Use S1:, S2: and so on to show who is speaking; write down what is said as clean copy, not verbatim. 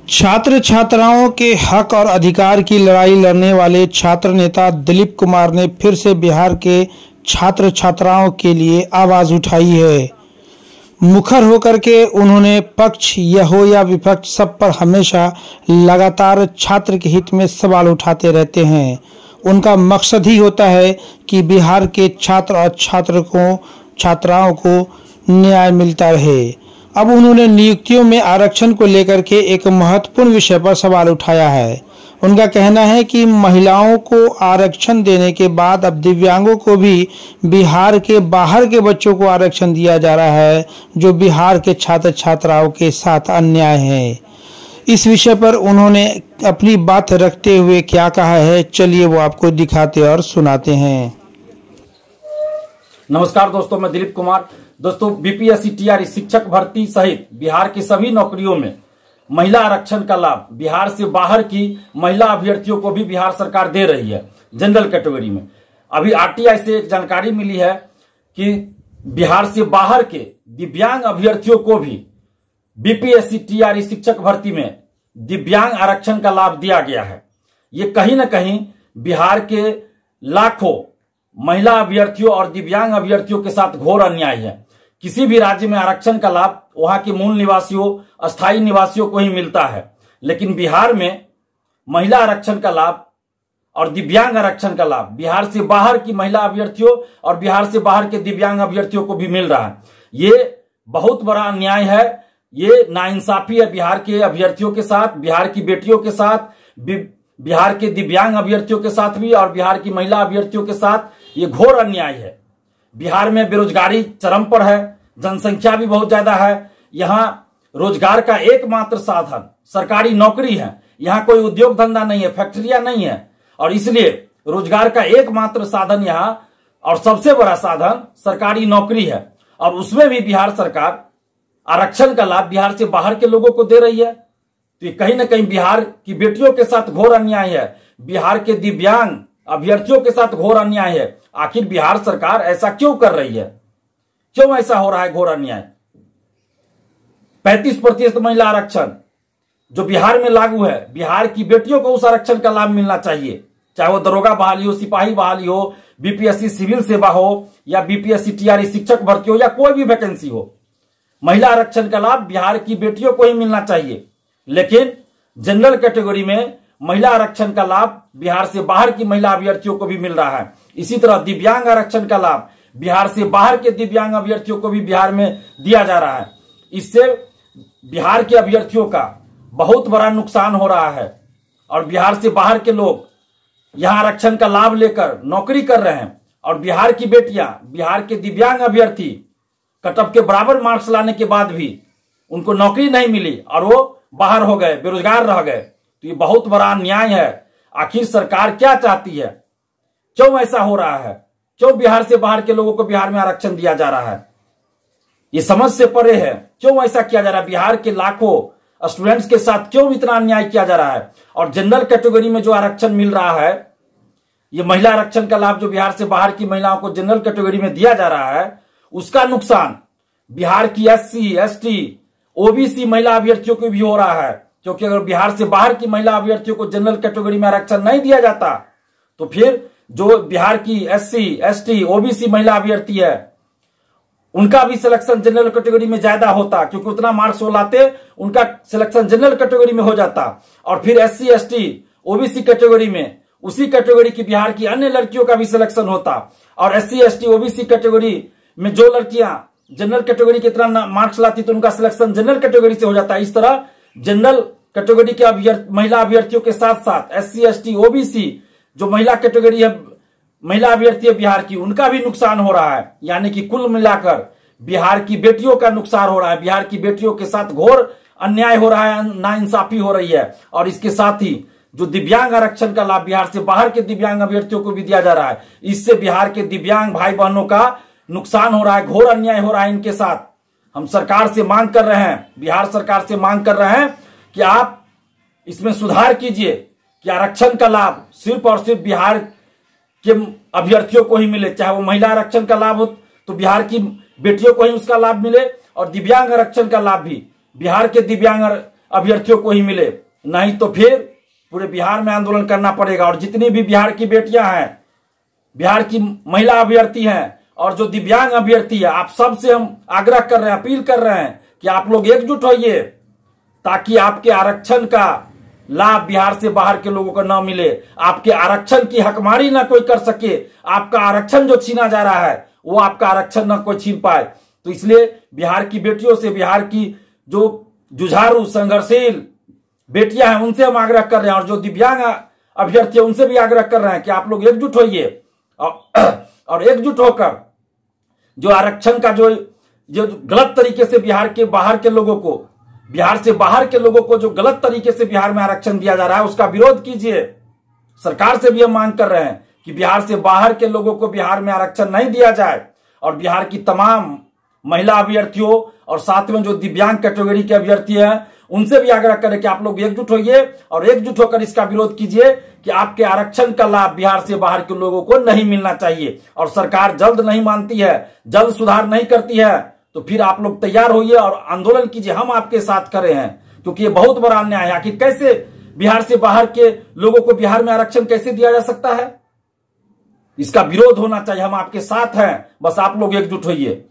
S1: छात्र छात्राओं के हक और अधिकार की लड़ाई लड़ने वाले छात्र नेता दिलीप कुमार ने फिर से बिहार के छात्र छात्राओं के लिए आवाज उठाई है। मुखर होकर के उन्होंने पक्ष यह हो या विपक्ष सब पर हमेशा लगातार छात्र के हित में सवाल उठाते रहते हैं। उनका मकसद ही होता है कि बिहार के छात्र और छात्राओं को न्याय मिलता रहे। अब उन्होंने नियुक्तियों में आरक्षण को लेकर के एक महत्वपूर्ण विषय पर सवाल उठाया है। उनका कहना है कि महिलाओं को आरक्षण देने के बाद अब दिव्यांगों को भी बिहार के बाहर के बच्चों को आरक्षण दिया जा रहा है, जो बिहार के छात्र छात्राओं के साथ अन्याय है। इस विषय पर उन्होंने अपनी बात रखते हुए क्या कहा है, चलिए वो आपको दिखाते और सुनाते हैं।
S2: नमस्कार दोस्तों, मैं दिलीप कुमार। दोस्तों, बीपीएससी टीआरई शिक्षक भर्ती सहित बिहार की सभी नौकरियों में महिला आरक्षण का लाभ बिहार से बाहर की महिला अभ्यर्थियों को भी बिहार सरकार दे रही है। जनरल कैटेगरी में अभी आरटीआई से एक जानकारी मिली है कि बिहार से बाहर के दिव्यांग अभ्यर्थियों को भी बीपीएससी टीआरई शिक्षक भर्ती में दिव्यांग आरक्षण का लाभ दिया गया है। ये कहीं ना कहीं बिहार के लाखों महिला अभ्यर्थियों और दिव्यांग अभ्यर्थियों के साथ घोर अन्याय है। किसी भी राज्य में आरक्षण का लाभ वहां के मूल निवासियों, अस्थायी निवासियों को ही मिलता है, लेकिन बिहार में महिला आरक्षण का लाभ और दिव्यांग आरक्षण का लाभ बिहार से बाहर की महिला अभ्यर्थियों और बिहार से बाहर के दिव्यांग अभ्यर्थियों को भी मिल रहा है। ये बहुत बड़ा अन्याय है, ये नाइंसाफी है बिहार के अभ्यर्थियों के साथ, बिहार की बेटियों के साथ, बिहार के दिव्यांग अभ्यर्थियों के साथ भी और बिहार की महिला अभ्यर्थियों के साथ ये घोर अन्याय है। बिहार में बेरोजगारी चरम पर है, जनसंख्या भी बहुत ज्यादा है। यहाँ रोजगार का एकमात्र साधन सरकारी नौकरी है। यहाँ कोई उद्योग धंधा नहीं है, फैक्ट्रियां नहीं है, और इसलिए रोजगार का एकमात्र साधन यहाँ और सबसे बड़ा साधन सरकारी नौकरी है। और उसमें भी बिहार सरकार आरक्षण का लाभ बिहार से बाहर के लोगों को दे रही है। तो ये कहीं ना कहीं बिहार की बेटियों के साथ घोर अन्याय है, बिहार के दिव्यांग अभ्यर्थियों के साथ घोर अन्याय है। आखिर बिहार सरकार ऐसा क्यों कर रही है? क्यों ऐसा हो रहा है घोर अन्याय? 35% महिला आरक्षण जो बिहार में लागू है, बिहार की बेटियों को उस आरक्षण का लाभ मिलना चाहिए, चाहे वो दरोगा बहाली हो, सिपाही बहाली हो, बीपीएससी सिविल सेवा हो या बीपीएससी टीआरई शिक्षक भर्ती हो या कोई भी वैकेंसी हो। महिला आरक्षण का लाभ बिहार की बेटियों को ही मिलना चाहिए, लेकिन जनरल कैटेगरी में महिला आरक्षण का लाभ बिहार से बाहर की महिला अभ्यर्थियों को भी मिल रहा है। इसी तरह दिव्यांग आरक्षण का लाभ बिहार से बाहर के दिव्यांग अभ्यर्थियों को भी बिहार में दिया जा रहा है। इससे बिहार के अभ्यर्थियों का बहुत बड़ा नुकसान हो रहा है और बिहार से बाहर के लोग यहां आरक्षण का लाभ लेकर नौकरी कर रहे हैं और बिहार की बेटियां, बिहार के दिव्यांग अभ्यर्थी कट ऑफ के बराबर मार्क्स लाने के बाद भी उनको नौकरी नहीं मिली और वो बाहर हो गए, बेरोजगार रह गए। तो ये बहुत बड़ा अन्याय है। आखिर सरकार क्या चाहती है? क्यों ऐसा हो रहा है? क्यों बिहार से बाहर के लोगों को बिहार में आरक्षण दिया जा रहा है? ये समझ से परे है। क्यों ऐसा किया जा रहा है? बिहार के लाखों स्टूडेंट्स के साथ क्यों इतना अन्याय किया जा रहा है? और जनरल कैटेगरी में जो आरक्षण मिल रहा है, ये महिला आरक्षण का लाभ जो बिहार से बाहर की महिलाओं को जनरल कैटेगरी में दिया जा रहा है, उसका नुकसान बिहार की एससी, एसटी, ओबीसी महिला अभ्यर्थियों को भी हो रहा है। क्योंकि अगर बिहार से बाहर की महिला अभ्यर्थियों को जनरल कैटेगरी में आरक्षण नहीं दिया जाता तो फिर जो बिहार की एससी, एसटी, ओबीसी महिला अभ्यर्थी है उनका भी सिलेक्शन जनरल कैटेगरी में ज्यादा होता, क्योंकि उतना मार्क्स वो लाते, उनका सिलेक्शन जनरल कैटेगरी में हो जाता। और फिर एससी, एसटी, ओबीसी कैटेगरी में उसी कैटेगरी की बिहार की अन्य लड़कियों का भी सिलेक्शन होता। और एससी, एसटी, ओबीसी कैटेगरी में जो लड़कियां जनरल कैटेगरी के इतना मार्क्स लाती तो उनका सिलेक्शन जनरल कैटेगरी से हो जाता। इस तरह जनरल कैटेगरी के महिला अभ्यर्थियों के साथ साथ एससी, एसटी, ओबीसी जो महिला कैटेगरी है, महिला अभ्यर्थी है बिहार की, उनका भी नुकसान हो रहा है। यानी कि कुल मिलाकर बिहार की बेटियों का नुकसान हो रहा है। बिहार की बेटियों के साथ घोर अन्याय हो रहा है, नाइंसाफी हो रही है। और इसके साथ ही जो दिव्यांग आरक्षण का लाभ बिहार से बाहर के दिव्यांग अभ्यर्थियों को भी दिया जा रहा है, इससे बिहार के दिव्यांग भाई बहनों का नुकसान हो रहा है, घोर अन्याय हो रहा है इनके साथ। हम सरकार से मांग कर रहे हैं, बिहार सरकार से मांग कर रहे हैं कि आप इसमें सुधार कीजिए कि आरक्षण का लाभ सिर्फ और सिर्फ बिहार के अभ्यर्थियों को ही मिले। चाहे वो महिला आरक्षण का लाभ हो तो बिहार की बेटियों को ही उसका लाभ मिले, और दिव्यांग आरक्षण का लाभ भी बिहार के दिव्यांग अभ्यर्थियों को ही मिले, नहीं तो फिर पूरे बिहार में आंदोलन करना पड़ेगा। और जितनी भी बिहार की बेटियां हैं, बिहार की महिला अभ्यर्थी हैं और जो दिव्यांग अभ्यर्थी है, आप सबसे हम आग्रह कर रहे हैं, अपील कर रहे हैं कि आप लोग एकजुट होइए, ताकि आपके आरक्षण का लाभ बिहार से बाहर के लोगों को न मिले, आपके आरक्षण की हकमारी ना कोई कर सके, आपका आरक्षण जो छीना जा रहा है वो आपका आरक्षण न कोई छीन पाए। तो इसलिए बिहार की बेटियों से, बिहार की जो जुझारू संघर्षशील बेटियां हैं, उनसे हम आग्रह कर रहे हैं, और जो दिव्यांग अभ्यर्थी उनसे भी आग्रह कर रहे हैं कि आप लोग एकजुट होइए और एकजुट होकर जो आरक्षण का जो गलत तरीके से बिहार से बाहर के लोगों को जो गलत तरीके से बिहार में आरक्षण दिया जा रहा है उसका विरोध कीजिए। सरकार से भी हम मांग कर रहे हैं कि बिहार से बाहर के लोगों को बिहार में आरक्षण नहीं दिया जाए, और बिहार की तमाम महिला अभ्यर्थियों और साथ में जो दिव्यांग कैटेगरी के अभ्यर्थी हैं उनसे भी आग्रह करें कि आप लोग एकजुट होइए और एकजुट होकर इसका विरोध कीजिए कि आपके आरक्षण का लाभ बिहार से बाहर के लोगों को नहीं मिलना चाहिए। और सरकार जल्द नहीं मानती है, जल्द सुधार नहीं करती है, तो फिर आप लोग तैयार होइए और आंदोलन कीजिए, हम आपके साथ खड़े हैं, क्योंकि ये बहुत बड़ा अन्याय है। आखिर कैसे बिहार से बाहर के लोगों को बिहार में आरक्षण कैसे दिया जा सकता है? इसका विरोध होना चाहिए, हम आपके साथ हैं, बस आप लोग एकजुट होइए।